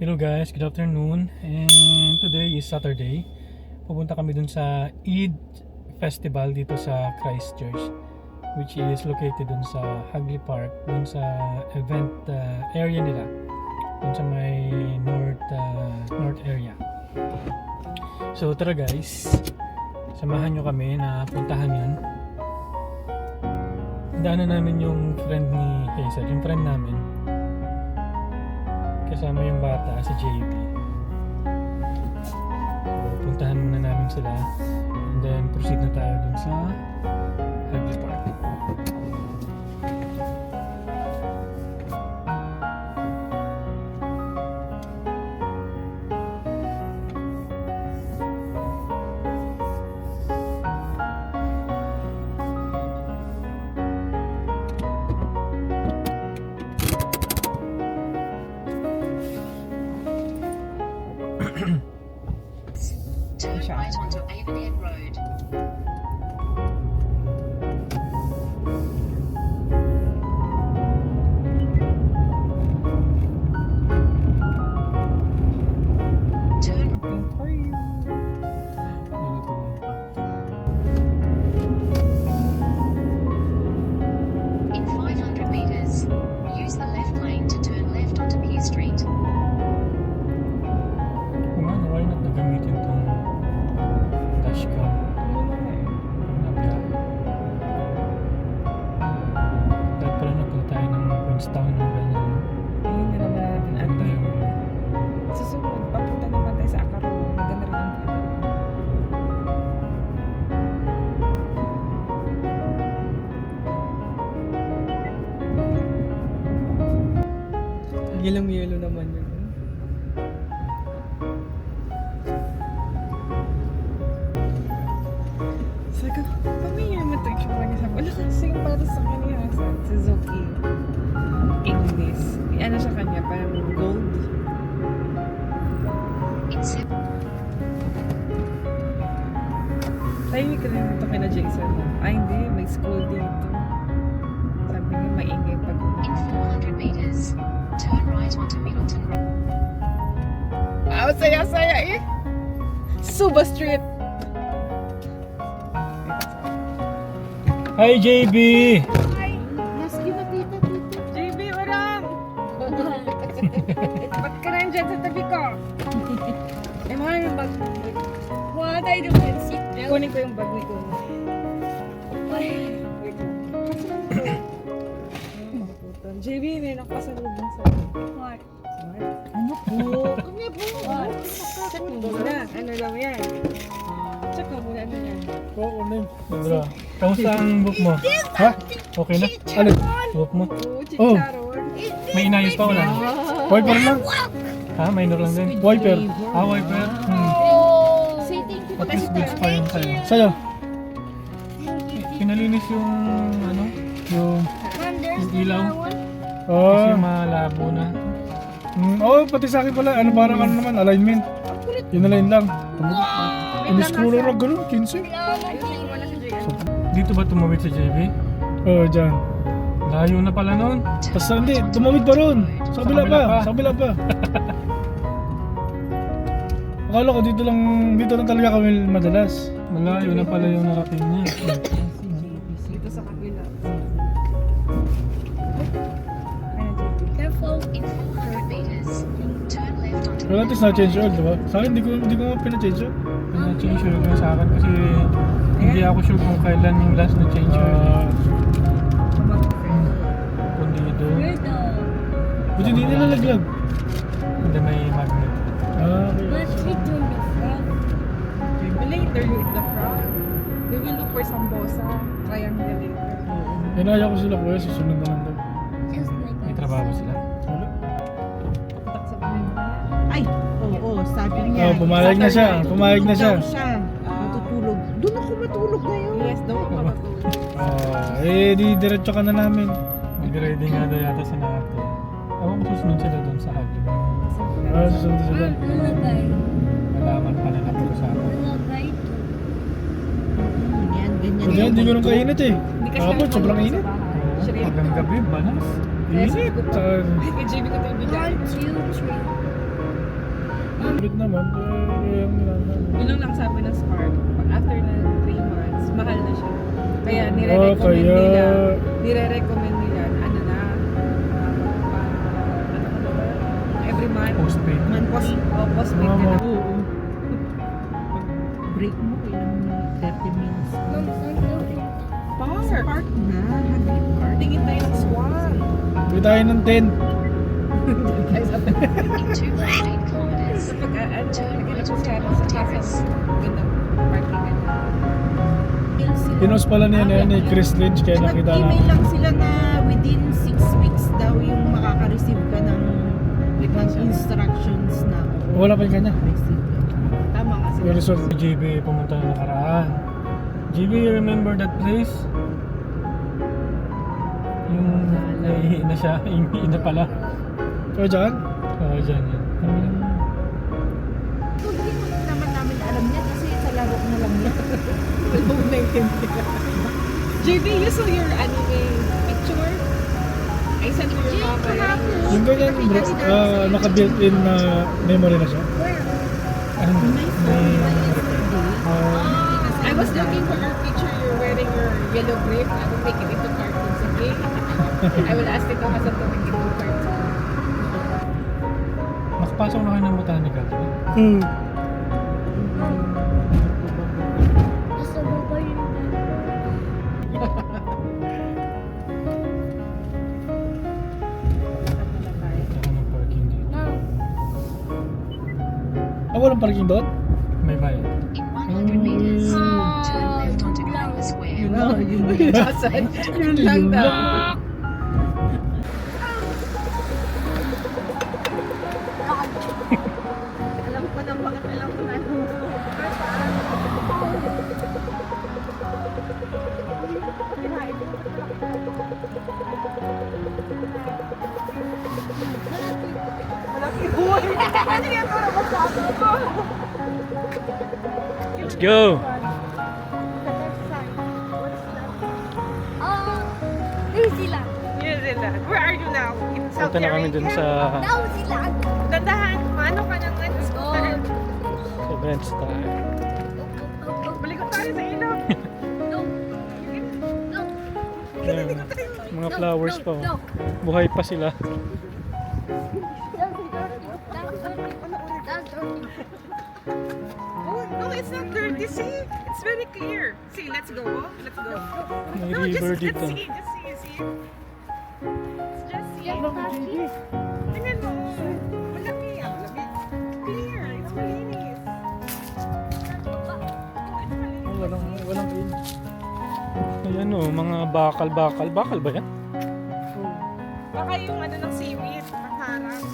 Hello guys, good afternoon. And today is Saturday. Pupunta kami dun sa Eid Festival dito sa Christchurch, which is located dun sa Hagley Park, dun sa event area nila, dun sa may north area. So tara guys, samahan nyo kami na puntahan yun. Daanan namin yung friend ni Hazel, yung friend namin. Kasama yung bata, si JB. So, puntahan na namin sila. And then, proceed na tayo dun sa Hagley Park. Turn right onto Avonhead Road. Turn in 500 meters. Use the left lane to turn left onto Pier Street. Kung ano, why not na gamitin tong dashcam? Dahil pala napunta tayo ng Queenstown ng ganyan. Hindi naman natin Ganda ate. yung view. Susunod, papunta naman tayo sa Akaro. Maganda rin ang view. Yellow naman yun. Sabi ko, pamilya naman ito yung tsura niya. Sabi, wala kasi yung para sa kanya sa Suzuki Ignis. Ano sa kanya, parang gold. In 7 Tahimik ka rin dito kina Jason. Ay hindi, may school dito. Sabi niya, maingay pag in 400 meters. Turn right onto Middleton Road. saya eh! Suba Street! Hi JB! JB, waram! Ba't ka na dyan sa tabi ko? Eh, mahal yung bag mo. What I do is sit down. Kunin ko yung bag ni ko. Wait lang. JB, may nakapasalubong sa What? Ano po? Ano po? What? Check mo muna. Ano lang yan? Check mo muna ano yan. Oo, Lim. Sobra. Kamusta ang book mo? Ha? Okay na? Ano? Book mo? Oh, chicharon. May inayos pa wala? Wiper lang. Ha? Minor lang din? Wiper. Ah, wiper? Say thank you. At least goods pa yung sa'yo. Sa'yo. Pinalinis yung ano? Yung... Mom, there's Yung ilaw? another one. Kasi Oh. malabo na. Pati sa akin pala. Ano parang ano naman, alignment. Yun na lang. Ini-scroll lang gano'n, 15. Ayusin mo na si JM. Dito ba tumawid sa JB? Oo, dyan. Layo na pala nun. Tapos hindi, tumawid pa ron. Sa kabila kabila pa. pa. Sa kabila pa. Akala ko dito lang talaga kami madalas. Malayo na pala yung narating niya. Dito sa kabila. Careful. In 400 meters. Turn left onto Pero at least na-change oil, diba? Sa akin, hindi ko nga pina-change oil. Na-change oil ko sa akin kasi hindi ako sure kung kailan yung last na change oil. Kundi doon. Where the... Buti hindi nilalaglag. Hindi may magnet. Okay. Let's return the frog. Later, you eat the frog. We will look for sambosa. Triangle later. Inaya ko sila kuya, susunod na lang daw. Just like May trabaho sila. Wala. Tak sa bahay. Ay, oo, sabi niya. Pumayag na siya. Pumayag na siya. Daw siya. Matutulog. Doon ako matulog ngayon. Yes, daw ako matulog. Di diretso ka na namin. Mag-ready nga daw yata sa natin. Ewan ko susunod sila doon sa Hagley. Susunod sila. Lullaby. Malaman pa na napag-usapan. Lullaby. Ganyan, ganyan. Hindi, hindi ko nung kainit eh. Hindi kasi Kapag ako sobrang sa init. bahay. Shrimp. Hanggang gabi, banas. Init. Kay JB ko ito ibigay. 1, 2, 3. sulit naman. Yung Yun lang nakasabi ng Spark. After na 3 months, mahal na siya. Kaya nire-recommend nila, ano na, every month. Postpaid. Postpaid na lang. Oo. Break mo, ilang 30 minutes. Spark Na, nag-park. Tingin tayo ng Swan. Bili tayo ng 10. In 2.8 kilometers, Kapag turn right po onto siya Park sa Terrace. gandang parkingan. Pinost pala niya ni Chris Lynch kaya nakita na. Nag-email lang sila na within 6 weeks daw yung makaka-receive ka ng instructions na Wala pa yung kanya. receive ka. Tama nga sila. Pero so, JB pumunta na nakaraan. JB, you remember that place? Yung nahihi na siya, hindi na pala. kaya dyan? Oo, dyan yun. Hindi mo naman namin alam niya kasi sa laro na lang niya. Wala mo naintindihan. JB, you saw your anime picture? I sent you your mama. Yung ganyan bro, naka-built-in na memory na siya. Ano? I was looking for your picture. You're wearing your yellow grape. I will make it into cartoons, okay? I will ask Tito Hasan to make it into cartoons. Nakapasok na kayo ng botanical. Nasa baba yun. Saka ng parking dito. Walang parking doon? May bayad. In 100 meters, turn left onto Clover Square. Hasan, yun lang daw. Alam ko na bakit alam ko na. Let's go! New Zealand. New Zealand. Where are you now? In South Punta na kami dun sa New Zealand. Dandahan, paano ka ng scooter? event style. Balik tayo sa ilog. No. No. Ayan, mga flowers pa. No. Oh. Buhay pa sila. That's dirty. Oh, no, it's not dirty. See? It's very clear. See, let's go. Oh. Let's go. May No, just river let's dito. see. Just see. See? Let's just see. That's Tingnan mo. Malaki. Ang lamig. Clear. It's malinis. Oh, it's malinis. Walang in. Ayan o, mga bakal-bakal. Bakal ba yan? Baka yung ano ng seaweed. Pangharang.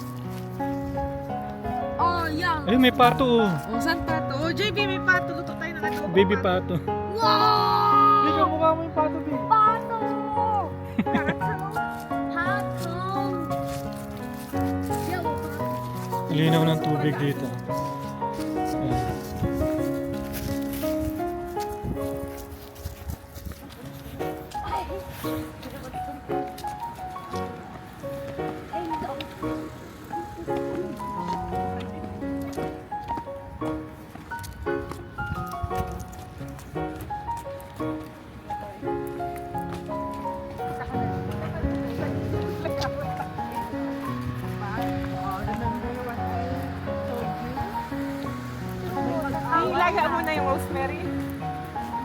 Oh, yeah. Ay, may pato. Oh, saan pato? Oh, JB, may pato. Luto tayo ng adobo. Baby pato. Wow! Ikaw, mukha mo yung pato din. Pato! Pato. Pato! Linaw ng tubig dito. Ayan. Ilaga mo na yung rosemary.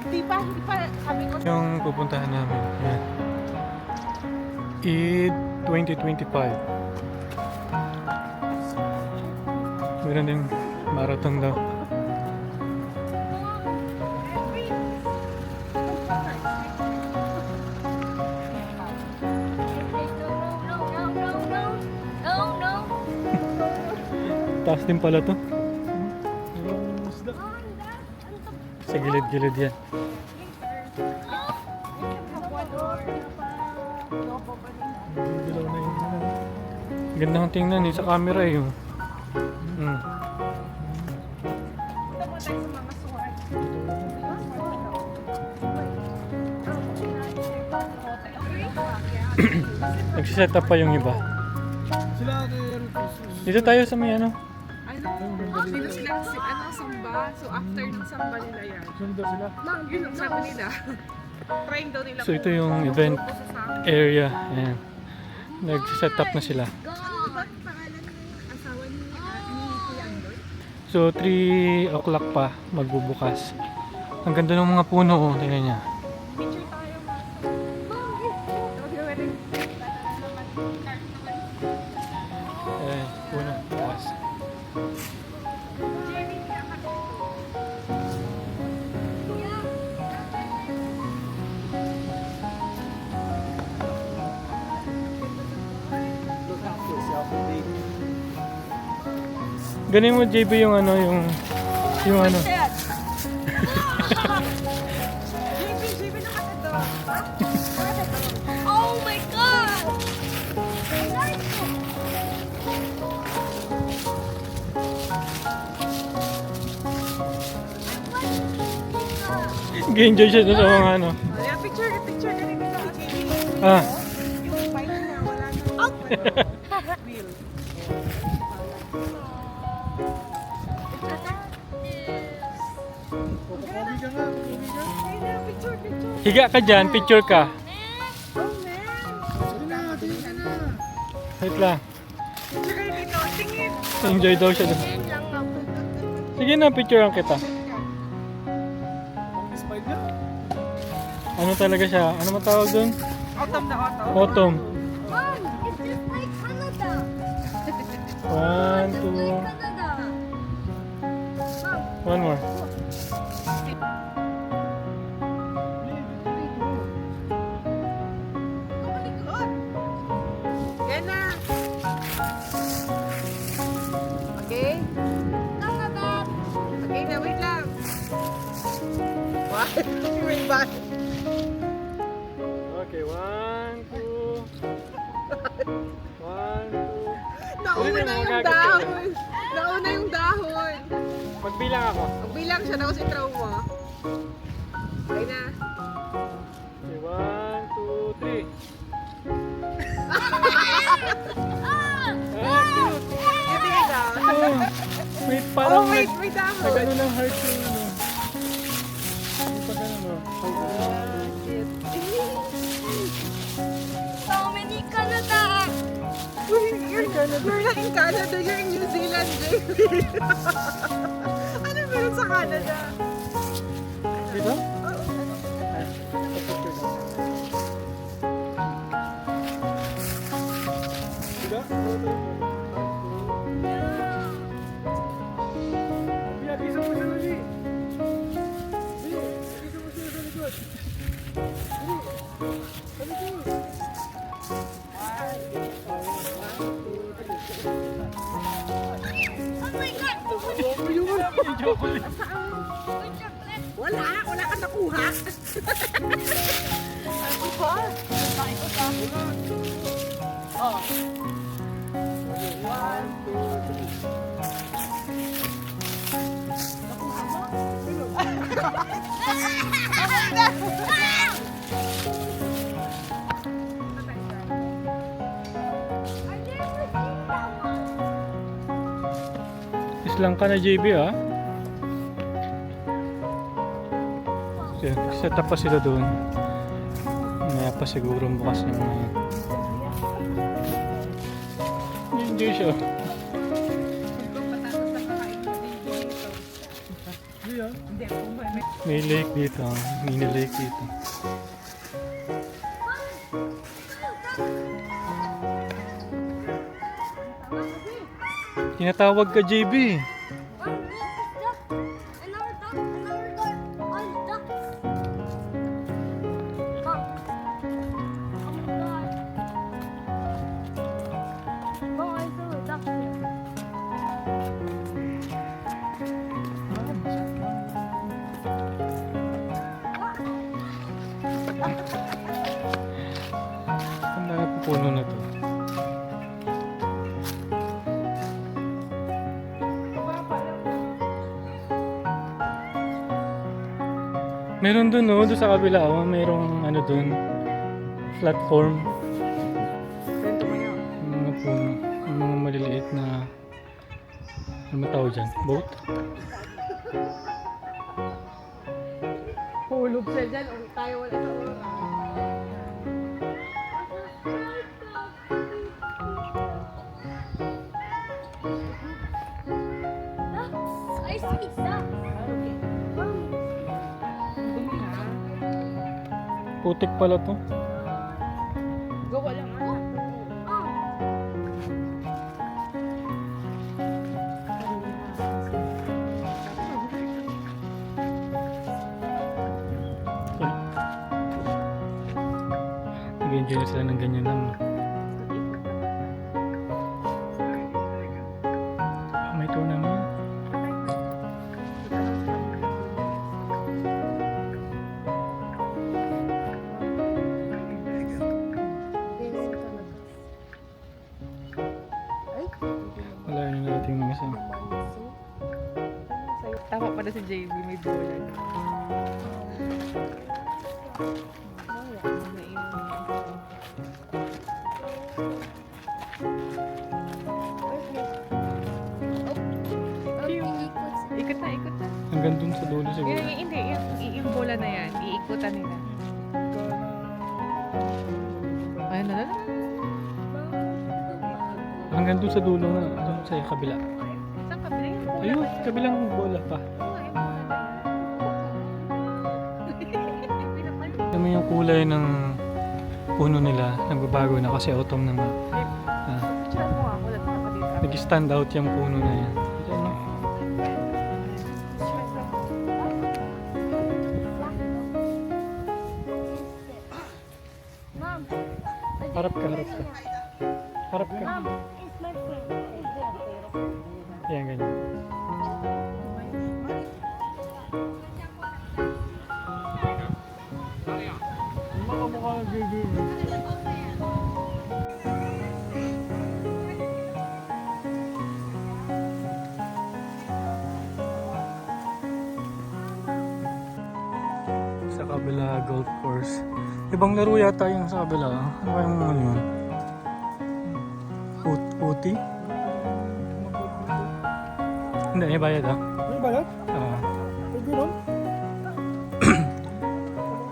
Di ba? Hindi pa sabi ko. Yung pupuntahan namin. Ayan. Eid 2025. Meron din marathon daw. Taas din pala to. Sa gilid-gilid yan. Ganda ng tingnan eh, sa camera eh. Oh. Mm. Nagsiset up pa yung iba. Sila Dito tayo sa may ano. Ano? Dito sila samba. So after ng samba nila yan. Sunod daw sila. Yun ang sabi nila. Trying daw nila. So ito yung event area. Ayan. Nag-set up na sila. So 3 o'clock pa magbubukas. Ang ganda ng mga puno, oh. Tingnan niya. Picture tayo. Ayan, puno. Bukas. Ganin mo JB yung ano, yung ano. Oh my god! Nag-enjoy siya doon sa mga ano. Ayan, picture ka rin dito. Ah, Yung bike na wala na. Wheel. Kukubi ka nga. Ayan, picture. higa ka dyan, picture ka. Oh man. Sige na, tingin ka na. Wait lang. Picture kayo dito. Tingin. Enjoy daw siya doon. Yan lang ako. Sige na, picturean kita. Smile niya. Ano talaga siya? Ano matawag doon? Autumn na autumn. Autumn. Mom, it's just like Canada. 1, 2, Canada. one more. Yan na. Okay? Canada. Okay na, wait lang. Wow, may bag. Okay, 1, 2. 1, 2. Nauna Ano na, yung magagat dahon. Nauna yung dahon. Magbilang ako. Magbilang siya daw si trauma. Okay na. Okay, 1, 2, 3. Hindi na. Oh, wait, Oh, parang wait, may dahon. nag-ano ng heart yung ano. Yung pag ano mo. So many Canada. You're not in Canada, you're in New Zealand, Jamie. Ano meron sa Canada? Dito? Oo. Ay, picture daw. Diba? Kuya, bisa mo siya lagi. Bisa mo siya sa likod. Sa likod. Oh my god. Wala ka nakuha. Ano ba? Oh. 1, 2, 3. Islang ka na JB ah. So, set up pa sila doon. Maya pa siguro bukas yung mga. Enjoy siya. Kuya. Hindi, kung may May lake dito. Mini lake dito. Tinatawag ka JB. Ang dami po puno na to. Meron dun no, doon sa kabila oh, merong ano dun, platform. kwento mo yun. Yung mga puno, yung mga maliliit na Ano ba tawag dyan? Boat? Hulog siya dyan. O tayo wala sa oras. I see stuff. Dumi na. Putik pala to. Gawa lang ah. Nag-enjoy na sila ng ganyan lang. No? May tournament. Wala yun natin mga isa. Tama pa na si JB, may bulan. Ikot na, ikot na. Hanggang dun sa dulo siguro. Hindi, yung bola na yan, iikutan nila. Ayun na. Hanggang dun sa dulo nga. Dun sa kabila. Saan kabila yung bola? Ayun, kabilang bola pa. Alam mo yung kulay ng puno nila, nagbabago na kasi autumn naman. Picture mo ako, wala na dito. Nag-stand out yung puno na yan. Ayan, no? Mom, Harap ka, harap ka. Harap ka. Mom, it's my friend. It's there. Ayan, ganyan. Makamukha na gigil. Sa kabila, golf course. Ibang laro yata yung sa kabila. Ano ba yung ano yun? Puti? Hindi, may bayad ah. May bayad? Ah, Pwede ron?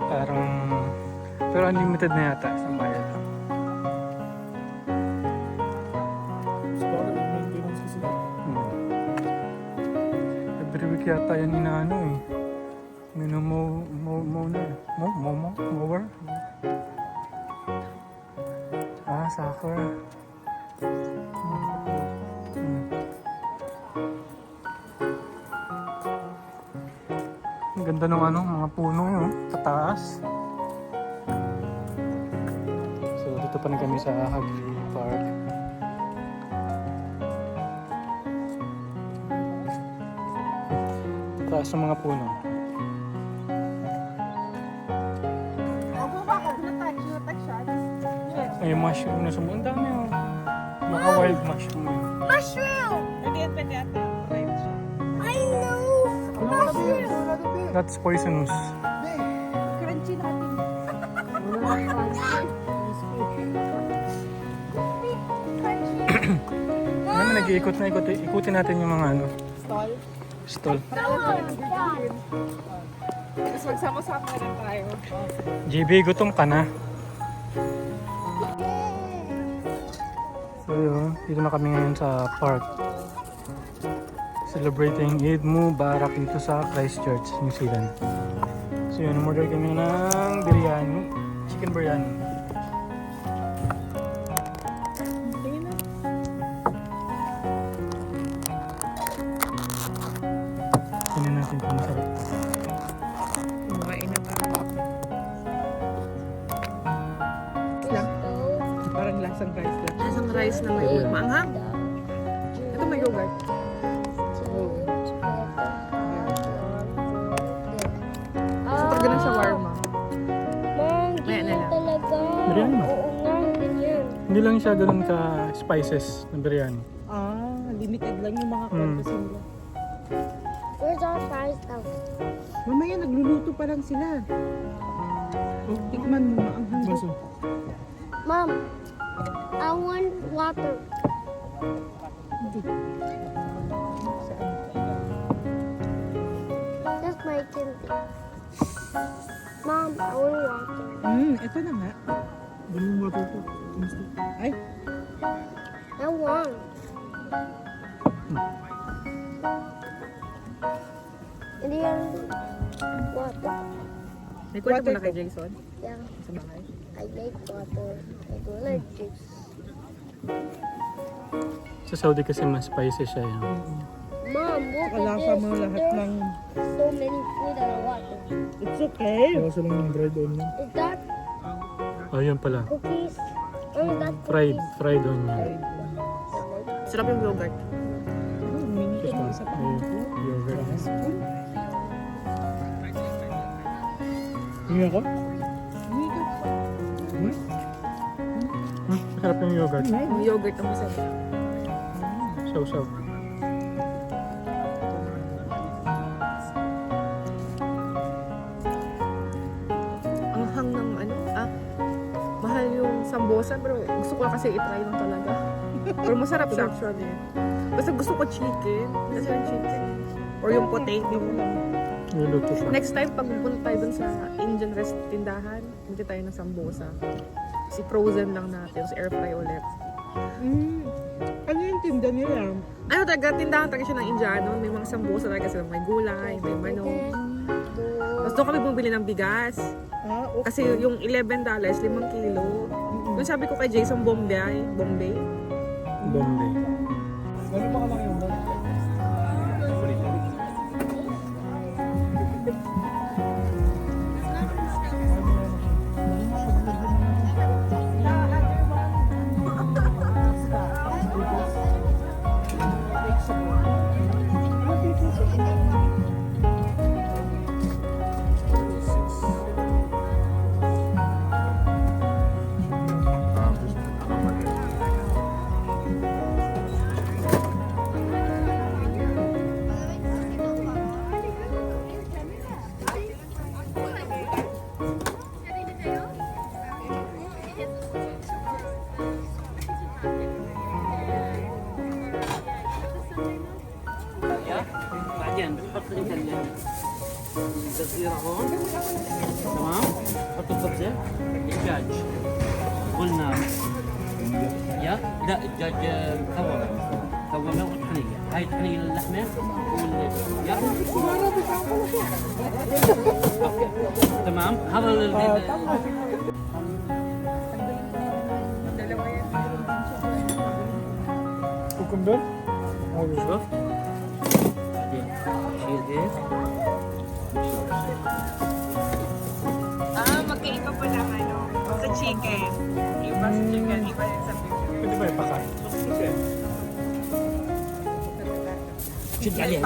parang... Pero unlimited na yata isang bayad. Sa bagay, may maintenance kasi sila. Every week yata yan inaano eh. Mower? Ah, soccer. Ang ganda ng ano, mga puno yun, tataas. So, dito pa rin kami sa Hagley Park. Taas ng mga puno. May mushroom na sumundo. Ang dami oh. Mga wild mushroom yun. Mushroom! Pwede ata. Right siya. I know! Mushroom! That's poisonous. Crunchy natin. Ano, nag-iikot na ikot. Ikutin natin yung mga ano. Stall. Tapos magsama-sama na tayo. JB, gutom ka na. So yun, dito na kami ngayon sa park. Celebrating Eid Mubarak dito sa Christchurch, New Zealand. So yun, umorder kami ng biryani, chicken biryani. Tingnan natin kung masarap. Kumain na tayo. Lang. Parang lasang rice lang. Lasang rice na may maanghang. Ito may yogurt. So talaga ng shawarma. Mom, Maya na lang. talaga. Biryani ba? Oo nga, ganyan. Hindi lang siya ganun ka spices ng biryani. Ah, limited lang yung mga kwantas nila. Where's our fries now? Mamaya nagluluto pa lang sila. Tikman mo, maanghang. Baso. Mom, I want water. That's my candy. Mom, I want water. Ito na nga. Ganun yung water po. Ay, I want. Hindi yan water. May kwento mo Water na kay Jason? Yeah, Sa bahay? I like water. I don't like juice. Sa Saudi kasi mas spicy siya yan. Mom, look kalasa at mo this. lahat ng... There's so many food and water. It's okay. Kaso lang ng dried onion. Is that Oh, yun pala. cookies? Oh, that's Fried, cookies. fried onion. Sarap yung yogurt. Mini ka ng isa pa. Yogurt. Hindi ako? Mini ka. Masarap yung yogurt. Yung yogurt ang masarap. Saw-saw. Ang hang ng mahal yung sambosa pero gusto ko kasi i-try lang talaga. Pero masarap siya actually. Basta gusto ko chicken. Kasi yung chicken. Or yung potato. Niluto siya. Next time, pag pupunta tayo dun sa Indian rest tindahan, hindi tayo ng sambosa. Si frozen lang natin, sa air fry ulit. Ano yung tinda nila? Ano talaga, tindahan talaga siya ng Indiano. May mga sambosa talaga sila. May gulay, may manok. Tapos doon kami bumili ng bigas. Ah, okay. Kasi yung $11, 5 kilo. Yung sabi ko kay Jason, Bombay. Bombay. Gano'n ba kalaki yung bag? بعدين بتحط انت الجزيرة هون تمام حط الخبزة الدجاج قلنا يا لا الدجاج مكومة وطحنية هاي طحنية اللحمة يا أوكي. تمام هذا Cucumber? شوف بعدين شيل هيك magkaiba pa lang sa chicken. Iba sa chicken, iba yung sa beef. Pwede ba ipakain? شد عليها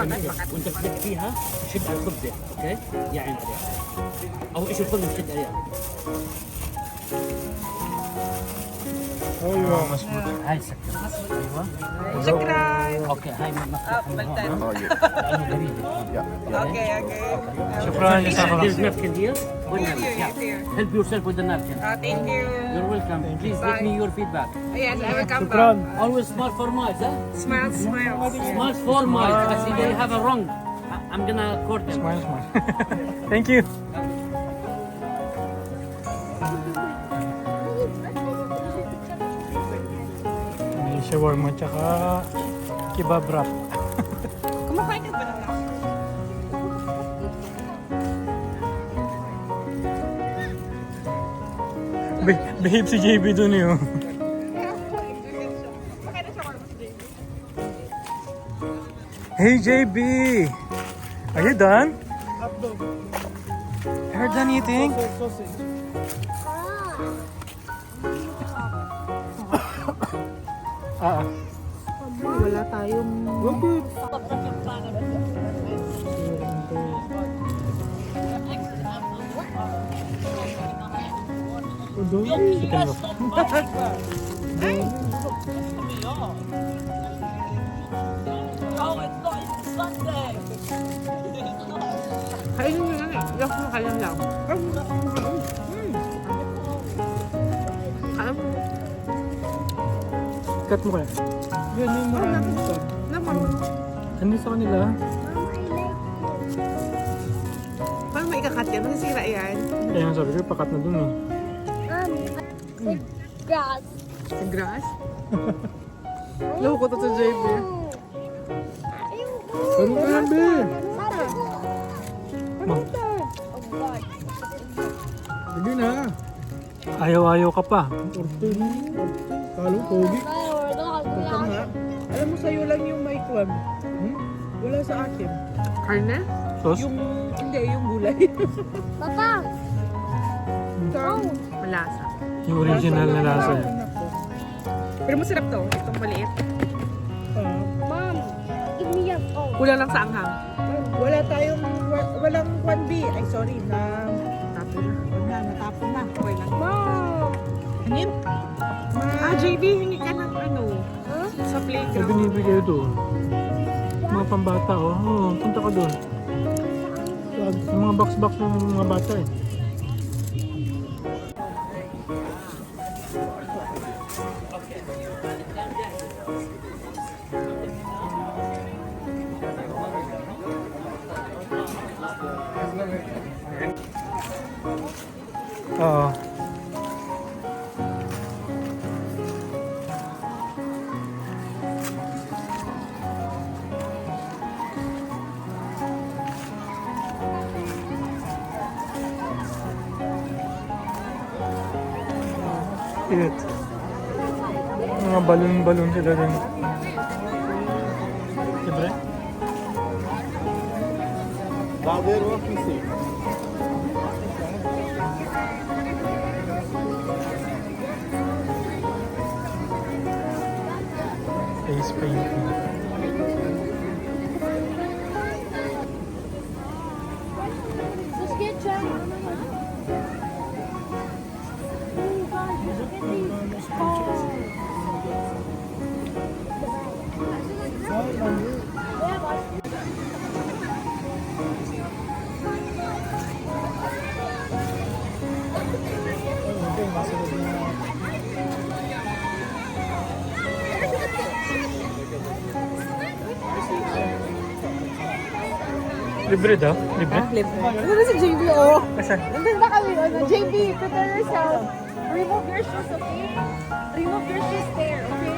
وانت بتدق فيها شد على الخبزة اوكي يا عين عليها او ايش الخبز شد عليها Ayun. هاي السكر ايوه Shukran! اوكي هاي مفتوحة من هون لانه جديدة Okay. Shukran. There's napkin here. With napkin. Yeah. Help yourself with the napkin. Thank you. You're welcome. Please give me your feedback. Yes, I will come Shukran. Always smile for miles, huh? Smile. Smile for miles. I see they have a wrong. I'm gonna court them. Smile. Thank you. May shawarma tsaka kebab wrap. Kumakain ka ba na lang? Behave si JB dun yun. Hey JB! Are you done? Are you done eating? Ah. Wala tayong... Kainin nyo lang eh. Yung kumakain lang. Alam mo, Cut mo kaya. Yun yung maraming son. naman. Hindi sa kanila. Paano may ikakat yan? Masisira yan. Kaya nga sabi ko, pakat na dun eh. The grass. Sa grass? Loko to sa JB. Pero grabe. Sige na. Ayaw-ayaw ka pa. Orto na. Kalong pogi. Tama nga. Alam mo sa'yo lang yung may kwan. Wala sa akin. Karne? Sos? Hindi, yung gulay. Papa. Malasa. Yung original na lasa. Pero masarap to. Itong maliit. Mom, give me your phone. Kulang lang sa anghang. Walang 1B. Ay, sorry, Tapos na. natapon na. Okay lang. Mom. Hangin? JB, hingi ka ng ano? Sa Sabi playground. binibigay doon. Mga pambata oh. Oo, punta ka doon. Yung mga box-box ng mga bata eh. Oo. Cute. Mga balon-balon sila din. Siyempre? Face painting. Let's get John. Oh God, look at these. Libre daw? Libre? Ano si JB, oh? Kasi? Nandun na kami, ano? JB, prepare yourself. Remove your shoes, okay? Remove your shoes there, okay?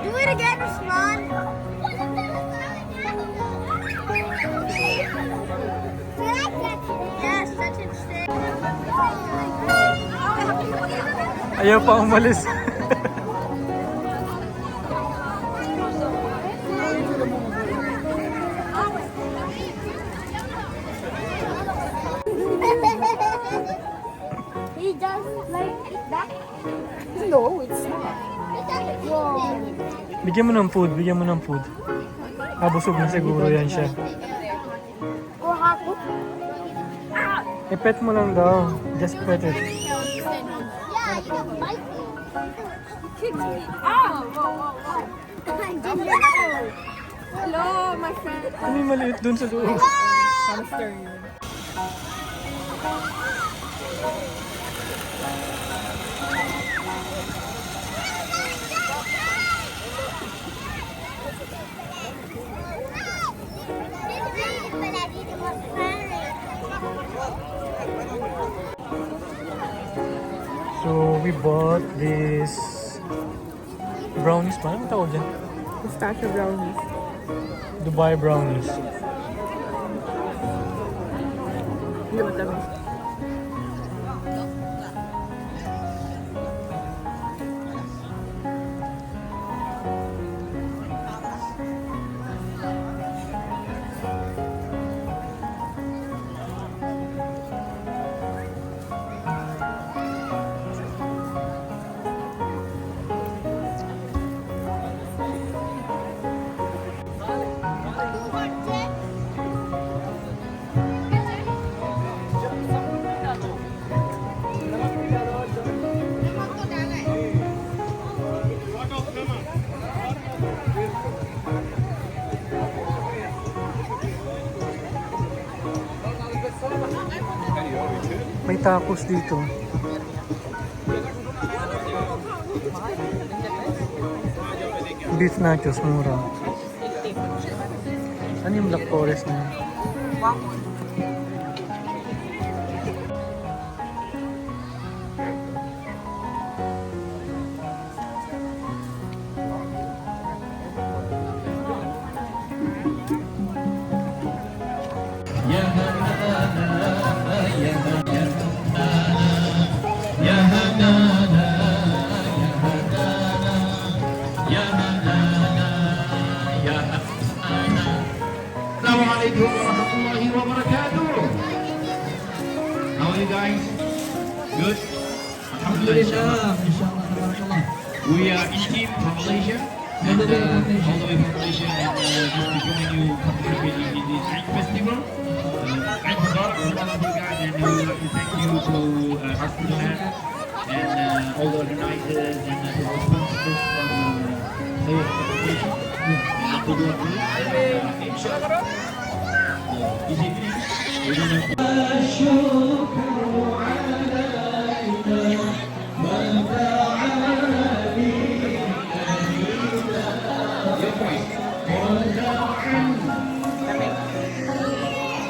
Do it again, Usman. Yes, touch it stick. Ayaw pa umalis. He does like that. No. Bigyan mo ng food, bigyan mo ng food. Busog na siguro yan siya. I-pet mo lang daw. Just pet it. Hello, my friend. Ano yung maliit dun sa loob? Hamster yun. So, we bought this brownies pa. Anong tawag dyan? Pistachio brownies. Dubai brownies. Hindi madami. May tacos dito. Beef nachos, mura. Ano yung Black Forest na yun? Assalamualaikum warahmatullahi wabarakatuh. How are you guys? Good? Alhamdulillah. We are Ishim from Malaysia. And all the way from Malaysia and just to join you participating in this Eid festival. Eid Mubarak to all of you guys, and we would like to thank you to Hasbulan and all the organizers and the sponsors from Sayyid Foundation. And to do inshallah. Easy finish. We don't have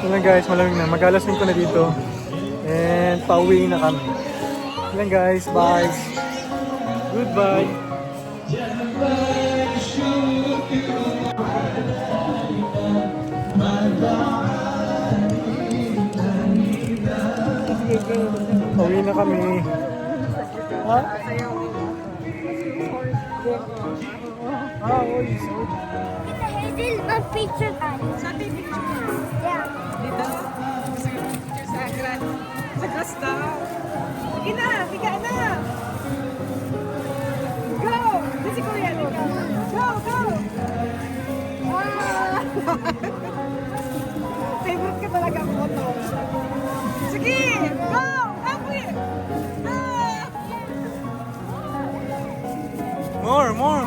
Yan lang guys, malamig na. Mag-alas 5 na dito. And pauwi na kami. Yan lang guys, bye. Goodbye. Pauwi na kami. Ha? Hazel, mag-picture tayo. Sabi picture. Yeah. Dito. Gusto yung picture sa grass. Sa grass daw. Sige na, higa na. Go! This is Korean. Go, go! Ah! Favorite ka talaga ang photo. Sige! Go! Happy! Ah! More, more,